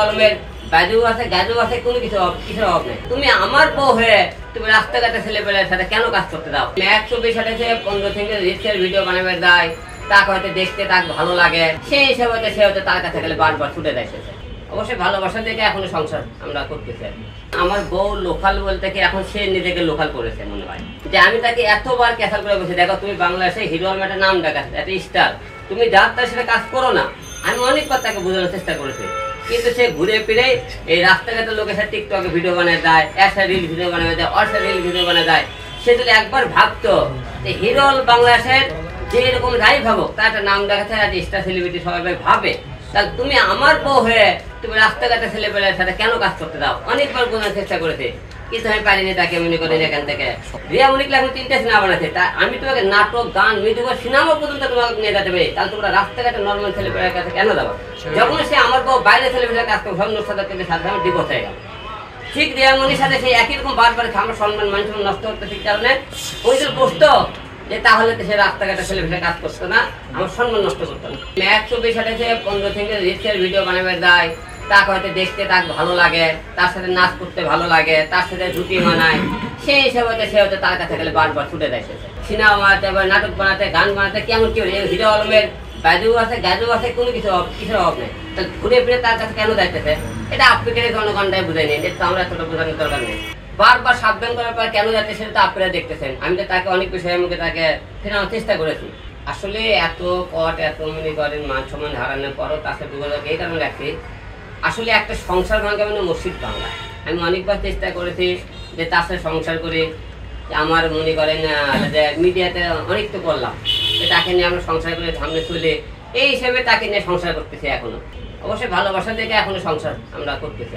আলমের বাজু আছে গাজু আছে কোনো কিছুর অভাব নেই। তুমি আমার বউ হয়ে তুমি রাস্তাঘাটে ছেলেপেলের সাথে কেন কাজ করতে দাও? এক ছবি সাথে 15 থেকে রিলসের ভিডিও বানাবে দেয়, তাকে হয়তো দেখতে তাকে ভালো লাগে, সেই হিসাবে সে হয়তো তার কাছে গেলে বারবার ছুটে দেয়। অবশ্যই ভালোবাসা থেকে এখনো সংসার আমরা করতেছি। আমার বউ লোকাল বলতে কি এখন সে নিজেকে লোকাল করেছে মনে হয়, যে আমি তাকে এতবার ক্যাসাল করে বলছি, দেখো তুমি বাংলাদেশে হিরো আলম একটা নাম ডাকাচ্ছে, একটা স্টার, তুমি যার তার সাথে কাজ করো না। আমি অনেকবার তাকে বোঝানোর চেষ্টা করেছি, কিন্তু সে ঘুরে ফিরে এই রাস্তাঘাটের লোকের সাথে টিকটকে ভিডিও বানিয়ে দেয়, একটা রিল ভিডিও বানিয়ে দেয়, অর্ষা রিল ভিডিও বানিয়ে দেয়। সে যদি একবার ভাবতো যে হিরো বাংলাদেশের যে এরকম যাই ভাবুক তার একটা নাম দেখাচ্ছে, একটা স্টার সেলিব্রিটি সবাই ভাবে, তাহলে তুমি আমার বউ হয়ে তুমি রাস্তাঘাটে ছেলেপেলের সাথে কেন কাজ করতে দাও? অনেকবার বোঝানোর চেষ্টা করেছে, কিন্তু আমি পারিনি তাকে মনে করেন এখান থেকে। রিয়া মনিক এখন 3টা সিনেমা বানাচ্ছে, তা আমি তোমাকে নাটক গান মিউজিক সিনেমা পর্যন্ত তোমাকে নিয়ে যেতে পারি, তাহলে তোমরা রাস্তাঘাটে নর্মাল ছেলেপেলের কাছে কেন যাবো? যখন সে আমার বউ বাইরে ছেলেপেলের কাজ করবে, সব সাথে সাথে আমি ডিভোর্স হয়ে গেল। ঠিক রিয়া মনির সাথে সেই একই রকম বারবার আমার সম্মান মানুষ নষ্ট করতে, ঠিক কারণে ওই যে বসতো যে তাহলে সে রাস্তাঘাটে ছেলেপেলে কাজ করতো না, আমার সম্মান নষ্ট করতো না। এক ছবি সাথে 15 থেকে রিলসের ভিডিও বানাবে দেয়, তাকে হয়তো দেখতে তাকে ভালো লাগে, তার সাথে নাচ করতে ভালো লাগে, তার সাথে জুটি মানায়, সেই হিসাবে সে হয়তো তার কাছে গেলে বারবার ছুটে দেয়। সিনেমা বানাতে, নাটক বানাতে, গান বানাতে কেমন কি হিরো আলমের বাজু আছে গাজু আছে কোনো কিছুর অভাব নেই, তাহলে ঘুরে ফিরে তার কাছে কেন যাইতেছে? এটা আফ্রিকার জনগণটাই বুঝাই নেই, এটা আমরা এতটা বোঝানোর দরকার নেই। বারবার সাবধান করার পর কেন যাচ্ছে সেটা তো আপনারা দেখতেছেন। আমি তো তাকে অনেক বিষয়ে মুখে তাকে ফেরানোর চেষ্টা করেছি। আসলে এত এত মনে করেন মান সম্মান হারানোর পরও তার সাথে যোগাযোগ এই কারণে রাখছি, আসলে একটা সংসার ভাঙা মানে মসজিদ ভাঙা। আমি অনেকবার চেষ্টা করেছি যে তার সাথে সংসার করে আমার মনে করেন যে মিডিয়াতে অনেক তো করলাম, তাকে নিয়ে আমরা সংসার করে সামনে চলে এই হিসেবে তাকে নিয়ে সংসার করতেছি এখনো। অবশ্যই ভালোবাসা থেকে এখনো সংসার আমরা করতেছি।